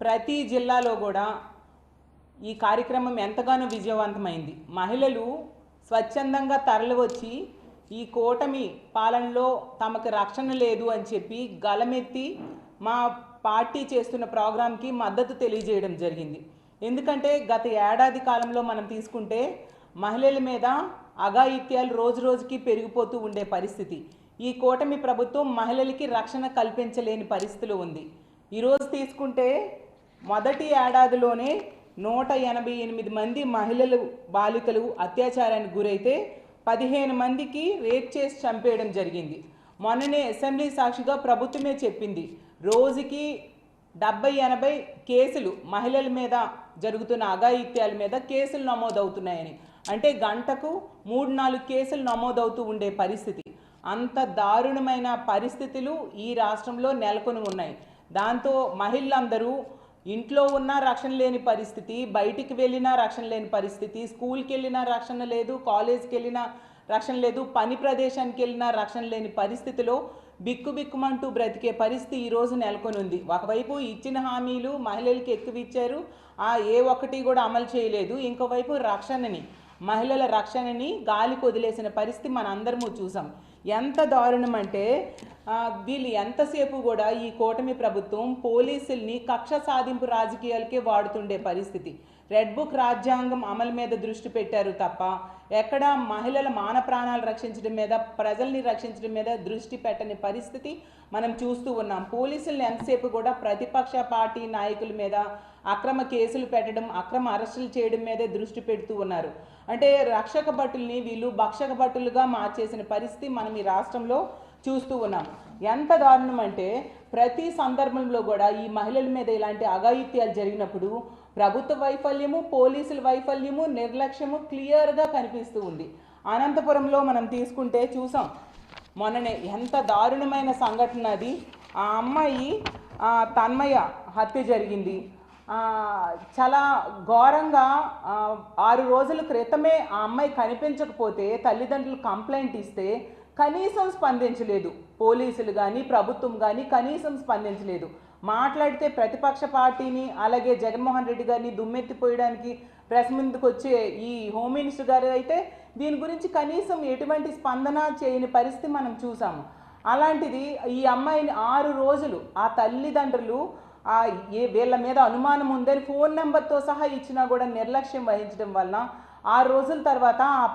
ప్రతి జిల్లాలో కూడా ఈ కార్యక్రమం ఎంతగానో విజయవంతమైంది. మహిళలు స్వచ్ఛందంగా తరలివచ్చి ఈ కూటమి పాలనలో తమకు రక్షణ లేదు అని చెప్పి గలమెత్తి మా పార్టీ చేస్తున్న ప్రోగ్రాంకి మద్దతు తెలియజేయడం జరిగింది. ఎందుకంటే గత ఏడాది కాలంలో మనం తీసుకుంటే మహిళల మీద అఘాయిత్యాలు రోజు రోజుకి పెరిగిపోతూ ఉండే పరిస్థితి. ఈ కూటమి ప్రభుత్వం మహిళలకి రక్షణ కల్పించలేని పరిస్థితిలో ఉంది. ఈరోజు తీసుకుంటే మొదటి ఏడాదిలోనే 188 మంది మహిళలు బాలికలు అత్యాచారానికి గురైతే 15 మందికి రేప్ చేసి చంపేయడం జరిగింది. మొన్ననే అసెంబ్లీ సాక్షిగా ప్రభుత్వమే చెప్పింది రోజుకి 70-80 కేసులు మహిళల మీద జరుగుతున్న అఘాయిత్యాల మీద కేసులు నమోదవుతున్నాయని. అంటే గంటకు 3-4 కేసులు నమోదవుతూ ఉండే పరిస్థితి. అంత దారుణమైన పరిస్థితులు ఈ రాష్ట్రంలో నెలకొని ఉన్నాయి. దాంతో మహిళలందరూ ఇంట్లో ఉన్న రక్షణ లేని పరిస్థితి, బయటికి వెళ్ళినా రక్షణ లేని పరిస్థితి, స్కూల్కి వెళ్ళినా రక్షణ లేదు, కాలేజ్కి వెళ్ళినా రక్షణ లేదు, పని ప్రదేశానికి వెళ్ళినా రక్షణ లేని పరిస్థితిలో బిక్కుబిక్కుమంటూ బ్రతికే పరిస్థితి ఈరోజు నెలకొని ఉంది. ఒకవైపు ఇచ్చిన హామీలు మహిళలకి ఎక్కువ ఇచ్చారు, ఏ ఒక్కటి కూడా అమలు చేయలేదు. ఇంకోవైపు మహిళల రక్షణని గాలికి వదిలేసిన పరిస్థితి మనందరము చూసాం. ఎంత దారుణం అంటే వీళ్ళు ఎంతసేపు కూడా ఈ కూటమి ప్రభుత్వం పోలీసుల్ని కక్ష సాధింపు రాజకీయాలకే వాడుతుండే పరిస్థితి. రెడ్ బుక్ రాజ్యాంగం అమలు మీద దృష్టి పెట్టారు తప్ప ఎక్కడ మహిళల మాన ప్రాణాలు రక్షించడం మీద, ప్రజల్ని రక్షించడం మీద దృష్టి పెట్టని పరిస్థితి మనం చూస్తూ ఉన్నాం. పోలీసుల్ని ఎంతసేపు కూడా ప్రతిపక్ష పార్టీ నాయకుల మీద అక్రమ కేసులు పెట్టడం, అక్రమ అరెస్టులు చేయడం మీదే దృష్టి పెడుతూ ఉన్నారు. అంటే రక్షక భటుల్ని వీళ్ళు భక్షక భటులుగా మార్చేసిన పరిస్థితి మనం ఈ రాష్ట్రంలో చూస్తూ ఉన్నాం. ఎంత దారుణం అంటే ప్రతి సందర్భంలో కూడా ఈ మహిళల మీద ఇలాంటి అఘాయిత్యాలు జరిగినప్పుడు ప్రభుత్వ వైఫల్యము, పోలీసుల వైఫల్యము, నిర్లక్ష్యము క్లియర్గా కనిపిస్తూ ఉంది. అనంతపురంలో మనం తీసుకుంటే చూసాం మొన్ననే ఎంత దారుణమైన సంఘటన అది. ఆ అమ్మాయి తన్మయ హత్య జరిగింది. చాలా ఘోరంగా 6 రోజుల క్రితమే ఆ అమ్మాయి కనిపించకపోతే తల్లిదండ్రులు కంప్లైంట్ ఇస్తే కనీసం స్పందించలేదు. పోలీసులు కానీ ప్రభుత్వం కానీ కనీసం స్పందించలేదు. మాట్లాడితే ప్రతిపక్ష పార్టీని అలాగే జగన్మోహన్ రెడ్డి గారిని దుమ్మెత్తిపోయడానికి ప్రెస్ ముందుకు వచ్చే ఈ హోమ్ మినిస్టర్ గారు అయితే దీని గురించి కనీసం ఎటువంటి స్పందన చేయని పరిస్థితి మనం చూసాము. అలాంటిది ఈ అమ్మాయిని 6 రోజులు ఆ తల్లిదండ్రులు వీళ్ళ మీద అనుమానం ఉందని ఫోన్ నెంబర్తో సహా ఇచ్చినా కూడా నిర్లక్ష్యం వహించడం వలన 6 రోజుల తర్వాత ఆ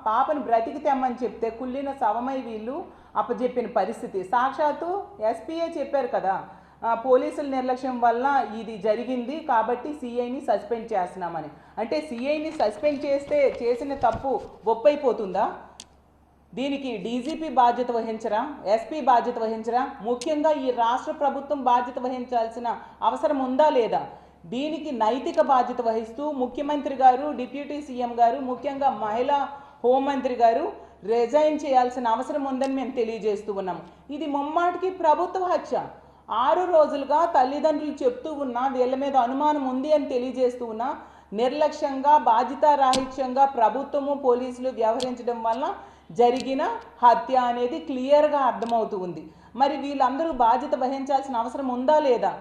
పాపను బ్రతికి తెమ్మని చెప్తే కుళ్ళిన శవమై వీళ్ళు అప్పచెప్పిన పరిస్థితి. సాక్షాత్తు ఎస్పీఏ చెప్పారు కదా, పోలీసుల నిర్లక్ష్యం వల్ల ఇది జరిగింది కాబట్టి సిఐని సస్పెండ్ చేస్తున్నామని. అంటే సిఐని సస్పెండ్ చేస్తే చేసిన తప్పు ఒప్పైపోతుందా? దీనికి డీజీపీ బాధ్యత వహించరా? ఎస్పీ బాధ్యత వహించరా? ముఖ్యంగా ఈ రాష్ట్ర ప్రభుత్వం బాధ్యత వహించాల్సిన అవసరం ఉందా లేదా? దీనికి నైతిక బాధ్యత వహిస్తూ ముఖ్యమంత్రి గారు, డిప్యూటీ సీఎం గారు, ముఖ్యంగా మహిళా హోంమంత్రి గారు రిజైన్ చేయాల్సిన అవసరం ఉందని మేము తెలియజేస్తూ ఉన్నాము. ఇది ముమ్మాటికి ప్రభుత్వ హత్య. 6 రోజులుగా తల్లిదండ్రులు చెప్తూ ఉన్నా వీళ్ళ మీద అనుమానం ఉంది అని తెలియజేస్తూ ఉన్నా నిర్లక్ష్యంగా, బాధ్యతారాహిత్యంగా ప్రభుత్వము పోలీసులు వ్యవహరించడం వల్ల జరిగిన హత్య అనేది క్లియర్గా అర్థమవుతూ ఉంది. మరి వీళ్ళందరూ బాధ్యత వహించాల్సిన అవసరం ఉందా లేదా?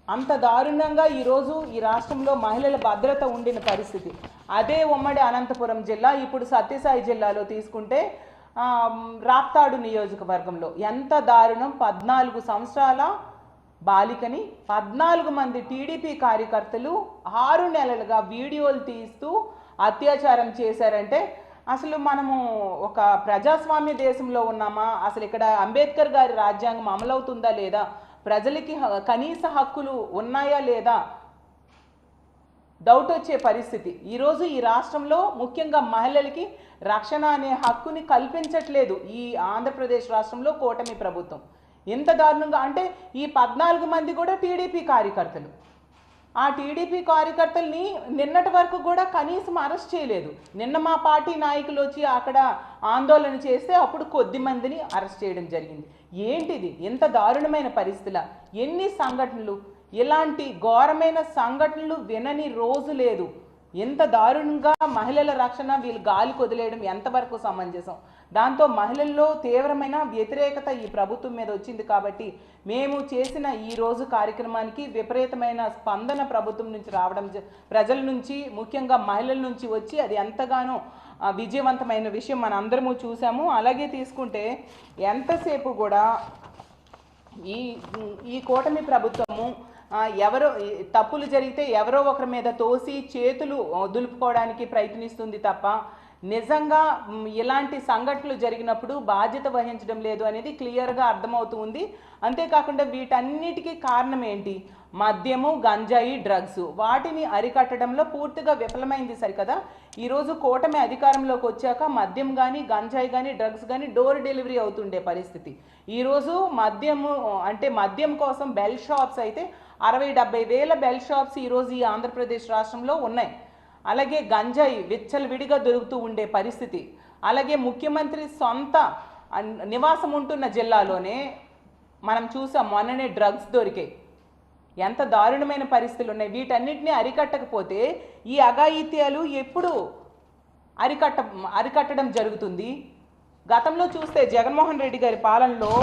అంత దారుణంగా ఈరోజు ఈ రాష్ట్రంలో మహిళల భద్రత ఉండిన పరిస్థితి. అదే ఉమ్మడి అనంతపురం జిల్లా, ఇప్పుడు సత్యసాయి జిల్లాలో తీసుకుంటే రాప్తాడు నియోజకవర్గంలో ఎంత దారుణం. 14 సంవత్సరాల బాలికని 14 మంది టీడీపీ కార్యకర్తలు 6 నెలలుగా వీడియోలు తీస్తూ అత్యాచారం చేశారంటే అసలు మనము ఒక ప్రజాస్వామ్య దేశంలో ఉన్నామా? అసలు ఇక్కడ అంబేద్కర్ గారి రాజ్యాంగం అమలవుతుందా లేదా? ప్రజలకి కనీస హక్కులు ఉన్నాయా లేదా డౌట్ వచ్చే పరిస్థితి. ఈరోజు ఈ రాష్ట్రంలో ముఖ్యంగా మహిళలకి రక్షణ అనే హక్కుని కల్పించట్లేదు ఈ ఆంధ్రప్రదేశ్ రాష్ట్రంలో కూటమి ప్రభుత్వం. ఎంత దారుణంగా అంటే ఈ 14 మంది కూడా టీడీపీ కార్యకర్తలు. ఆ టీడీపీ కార్యకర్తల్ని నిన్నటి వరకు కూడా కనీసం అరెస్ట్ చేయలేదు. నిన్న మా పార్టీ నాయకులు వచ్చి అక్కడ ఆందోళన చేస్తే అప్పుడు కొద్ది మందిని అరెస్ట్ చేయడం జరిగింది. ఏంటిది? ఎంత దారుణమైన పరిస్థితుల, ఎన్ని సంఘటనలు, ఇలాంటి ఘోరమైన సంఘటనలు వినని రోజు లేదు. ఎంత దారుణంగా మహిళల రక్షణ వీళ్ళు గాలికి వదిలేయడం ఎంతవరకు సమంజసం? దాంతో మహిళల్లో తీవ్రమైన వ్యతిరేకత ఈ ప్రభుత్వం మీద వచ్చింది. కాబట్టి మేము చేసిన ఈరోజు కార్యక్రమానికి విపరీతమైన స్పందన ప్రభుత్వం నుంచి రావడం, ప్రజల నుంచి ముఖ్యంగా మహిళల నుంచి వచ్చి అది ఎంతగానో విజయవంతమైన విషయం మన అందరము చూసాము. అలాగే తీసుకుంటే ఎంతసేపు కూడా ఈ కూటమి ప్రభుత్వము ఎవరో తప్పులు జరిగితే ఎవరో ఒకరి మీద తోసి చేతులు దులుపుకోవడానికి ప్రయత్నిస్తుంది తప్ప నిజంగా ఇలాంటి సంఘటనలు జరిగినప్పుడు బాధ్యత వహించడం లేదు అనేది క్లియర్గా అర్థమవుతుంది. అంతేకాకుండా వీటన్నిటికీ కారణం ఏంటి? మద్యము, గంజాయి, డ్రగ్స్. వాటిని అరికట్టడంలో పూర్తిగా విఫలమైంది సరికదా. ఈరోజు కూటమి అధికారంలోకి వచ్చాక మద్యం కానీ, గంజాయి కానీ, డ్రగ్స్ కానీ డోర్ డెలివరీ అవుతుండే పరిస్థితి. ఈరోజు మద్యం కోసం బెల్ షాప్స్ అయితే 60-70 వేల బెల్ షాప్స్ ఈరోజు ఈ ఆంధ్రప్రదేశ్ రాష్ట్రంలో ఉన్నాయి. అలాగే గంజాయి విచ్చలవిడిగా దొరుకుతూ ఉండే పరిస్థితి. అలాగే ముఖ్యమంత్రి సొంత నివాసం ఉంటున్న జిల్లాలోనే మనం చూసాం మొన్ననే డ్రగ్స్ దొరికాయి. ఎంత దారుణమైన పరిస్థితులు ఉన్నాయి. వీటన్నిటిని అరికట్టకపోతే ఈ అఘాయిత్యాలు ఎప్పుడు అరికట్టడం జరుగుతుంది? గతంలో చూస్తే జగన్మోహన్ రెడ్డి గారి పాలనలో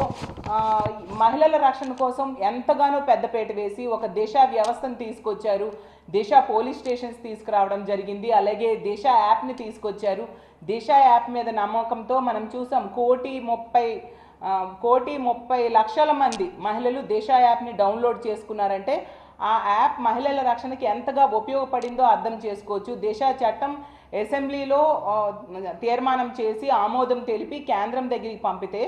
మహిళల రక్షణ కోసం ఎంతగానో పెద్దపేట వేసి ఒక దిశ వ్యవస్థను తీసుకొచ్చారు. దిశ పోలీస్ స్టేషన్స్ తీసుకురావడం జరిగింది. అలాగే దిశ యాప్ని తీసుకొచ్చారు. దిశ యాప్ మీద నమ్మకంతో మనం చూసాం 1,30,00,000 మంది మహిళలు దిశ యాప్ని డౌన్లోడ్ చేసుకున్నారంటే ఆ యాప్ మహిళల రక్షణకి ఎంతగా ఉపయోగపడిందో అర్థం చేసుకోవచ్చు. దిశ చట్టం అసెంబ్లీలో తీర్మానం చేసి ఆమోదం తెలిపి కేంద్రం దగ్గరికి పంపితే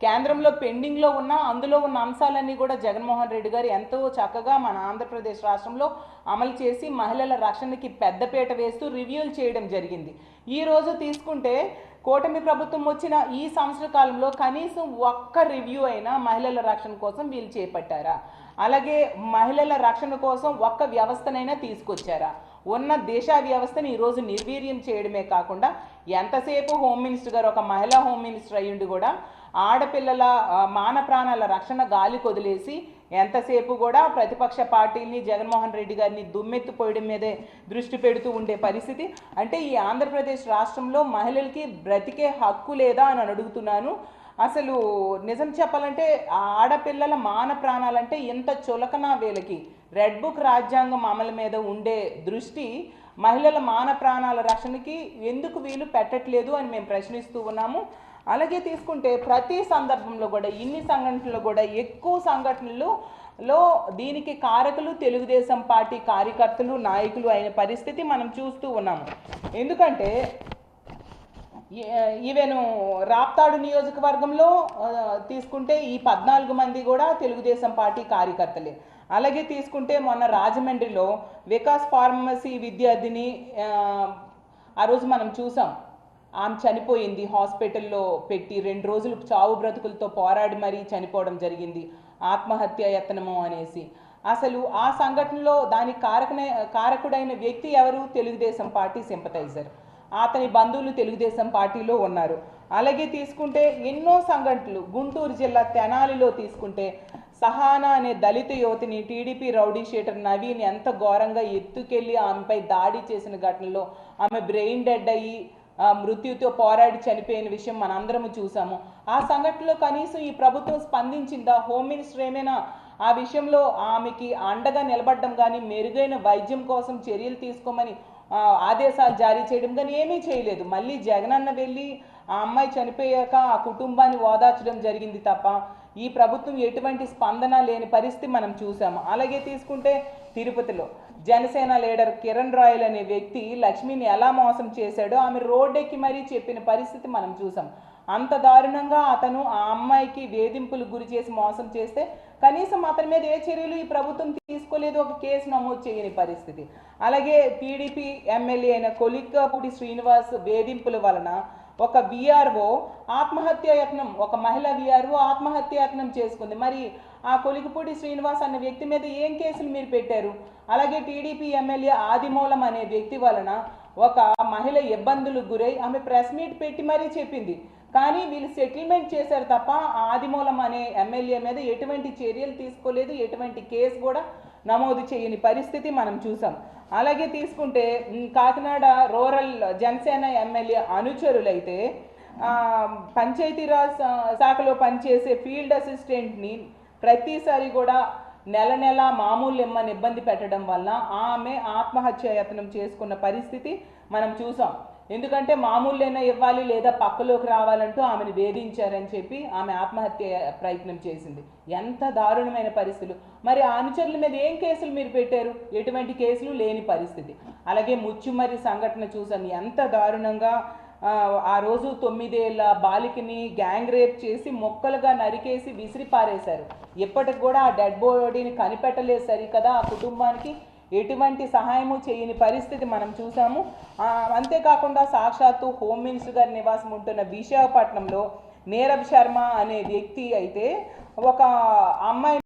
కేంద్రంలో పెండింగ్లో అందులో ఉన్న అంశాలన్నీ కూడా జగన్మోహన్ రెడ్డి గారు ఎంతో చక్కగా మన ఆంధ్రప్రదేశ్ రాష్ట్రంలో అమలు చేసి మహిళల రక్షణకి పెద్దపీట వేస్తూ రివ్యూలు చేయడం జరిగింది. ఈరోజు తీసుకుంటే కూటమి ప్రభుత్వం వచ్చిన ఈ సంవత్సర కాలంలో కనీసం ఒక్క రివ్యూ అయినా మహిళల రక్షణ కోసం వీళ్ళు చేపట్టారా? అలాగే మహిళల రక్షణ కోసం ఒక్క వ్యవస్థనైనా తీసుకొచ్చారా? ఉన్న దేశ వ్యవస్థని ఈరోజు నిర్వీర్యం చేయడమే కాకుండా ఎంతసేపు హోమ్ మినిస్టర్ గారు ఒక మహిళా హోమ్ మినిస్టర్ అయ్యుండి కూడా ఆడపిల్లల మాన ప్రాణాల రక్షణ గాలి కొదిలేసి ఎంతసేపు కూడా ప్రతిపక్ష పార్టీని జగన్మోహన్ రెడ్డి గారిని దుమ్మెత్తిపోయడం మీదే దృష్టి పెడుతూ ఉండే పరిస్థితి. అంటే ఈ ఆంధ్రప్రదేశ్ రాష్ట్రంలో మహిళలకి బ్రతికే హక్కు లేదా అని అడుగుతున్నాను. అసలు నిజం చెప్పాలంటే ఆడపిల్లల మాన ప్రాణాలంటే ఎంత చులకన వేలకి రెడ్ బుక్ రాజ్యాంగం అమలు మీద ఉండే దృష్టి మహిళల మాన ప్రాణాల రక్షణకి ఎందుకు వీలు పెట్టట్లేదు అని మేము ప్రశ్నిస్తూ ఉన్నాము. అలాగే తీసుకుంటే ప్రతి సందర్భంలో కూడా ఇన్ని సంఘటనలు కూడా ఎక్కువ సంఘటనలలో దీనికి కారకులు తెలుగుదేశం పార్టీ కార్యకర్తలు నాయకులు అయిన పరిస్థితి మనం చూస్తూ ఉన్నాము. ఎందుకంటే ఈవెను రాప్తాడు నియోజకవర్గంలో తీసుకుంటే ఈ 14 మంది కూడా తెలుగుదేశం పార్టీ కార్యకర్తలే. అలాగే తీసుకుంటే మొన్న రాజమండ్రిలో వికాస్ ఫార్మసీ విద్యార్థిని ఆ రోజు మనం చూసాం. ఆమె చనిపోయింది, హాస్పిటల్లో పెట్టి 2 రోజులు చావు బ్రతుకులతో పోరాడి మరీ చనిపోవడం జరిగింది, ఆత్మహత్య యత్నము అనేసి. అసలు ఆ సంఘటనలో దానికి కారకుడైన వ్యక్తి ఎవరు? Telugu Desam party sympathiser. అతని బంధువులు తెలుగుదేశం పార్టీలో ఉన్నారు. అలాగే తీసుకుంటే ఎన్నో సంఘటనలు గుంటూరు జిల్లా తెనాలిలో తీసుకుంటే సహానా అనే దళిత యువతిని టీడీపీ రౌడీ షీటర్ నవీన్ ఎంత ఘోరంగా ఎత్తుకెళ్ళి ఆమెపై దాడి చేసిన ఘటనలో ఆమె బ్రెయిన్ డెడ్ అయ్యి మృత్యుతో పోరాడి చనిపోయిన విషయం మనందరము చూసాము. ఆ సంఘటనలో కనీసం ఈ ప్రభుత్వం స్పందించిందా? హోమ్ మినిస్టర్ ఏమైనా ఆ విషయంలో ఆమెకి అండగా నిలబడడం కానీ మెరుగైన వైద్యం కోసం చర్యలు తీసుకోమని ఆదేశాలు జారీ చేయడం కానీ ఏమీ చేయలేదు. మళ్ళీ జగనన్న వెళ్ళి ఆ అమ్మాయి చనిపోయాక ఆ కుటుంబాన్ని ఓదార్చడం జరిగింది తప్ప ఈ ప్రభుత్వం ఎటువంటి స్పందన లేని పరిస్థితి మనం చూసాము. అలాగే తీసుకుంటే తిరుపతిలో జనసేన లీడర్ కిరణ్ రాయల్ అనే వ్యక్తి లక్ష్మిని ఎలా మోసం చేశాడో ఆమె రోడ్డెక్కి మరీ చెప్పిన పరిస్థితి మనం చూసాం. అంత దారుణంగా అతను ఆ అమ్మాయికి వేధింపులు గురి చేసి మోసం చేస్తే కనీసం అతని మీద ఏ చర్యలు ఈ ప్రభుత్వం తీసుకోలేదు, ఒక కేసు నమోదు చేయని పరిస్థితి. అలాగే టీడీపీ ఎమ్మెల్యే అయిన కొలిక్కపూడి శ్రీనివాస్ వేధింపుల వలన ఒక విఆర్ఓ ఆత్మహత్యాయత్నం, ఒక మహిళ విఆర్ఓ ఆత్మహత్యాయత్నం చేసుకుంది. మరి ఆ కొలికపూడి శ్రీనివాస్ అనే వ్యక్తి మీద ఏం కేసులు మీరు పెట్టారు? అలాగే టీడీపీ ఎమ్మెల్యే ఆదిమూలం అనే వ్యక్తి వలన ఒక మహిళ ఇబ్బందులకు గురై ఆమె ప్రెస్ మీట్ పెట్టి మరీ చెప్పింది. కానీ వీళ్ళు సెటిల్మెంట్ చేశారు తప్ప ఆదిమూలం అనే ఎమ్మెల్యే మీద ఎటువంటి చర్యలు తీసుకోలేదు, ఎటువంటి కేసు కూడా నమోదు చేయని పరిస్థితి మనం చూసాం. అలాగే తీసుకుంటే కాకినాడ రూరల్ జనసేన ఎమ్మెల్యే అనుచరులైతే పంచాయతీరాజ్ శాఖలో పనిచేసే ఫీల్డ్ అసిస్టెంట్ని ప్రతిసారి కూడా నెల నెల మామూలు ఇమ్మని ఇబ్బంది పెట్టడం వల్ల ఆమె ఆత్మహత్య యత్నం చేసుకున్న పరిస్థితి మనం చూసాం. ఎందుకంటే మామూలుైనా ఇవ్వాలి లేదా పక్కలోకి రావాలంటూ ఆమెను వేధించారని చెప్పి ఆమె ఆత్మహత్య ప్రయత్నం చేసింది. ఎంత దారుణమైన పరిస్థితులు! మరి ఆ అనుచరుల మీద ఏం కేసులు మీరు పెట్టారు? ఎటువంటి కేసులు లేని పరిస్థితి. అలాగే ముచ్చుమర్రి సంఘటన చూసాను, ఎంత దారుణంగా ఆ రోజు 9 ఏళ్ల బాలికని గ్యాంగ్ రేప్ చేసి మొక్కలుగా నరికేసి విసిరి పారేశారు. ఇప్పటికి కూడా ఆ డెడ్ బాడీని కనిపెట్టలేదు సరికదా. ఆ కుటుంబానికి ఎటువంటి సహాయము చేయని పరిస్థితి మనం చూసాము. అంతేకాకుండా సాక్షాత్తు హోమ్ మినిస్టర్ గారి నివాసం ఉంటున్న విశాఖపట్నంలో నీరబ్ శర్మ అనే వ్యక్తి అయితే ఒక అమ్మాయి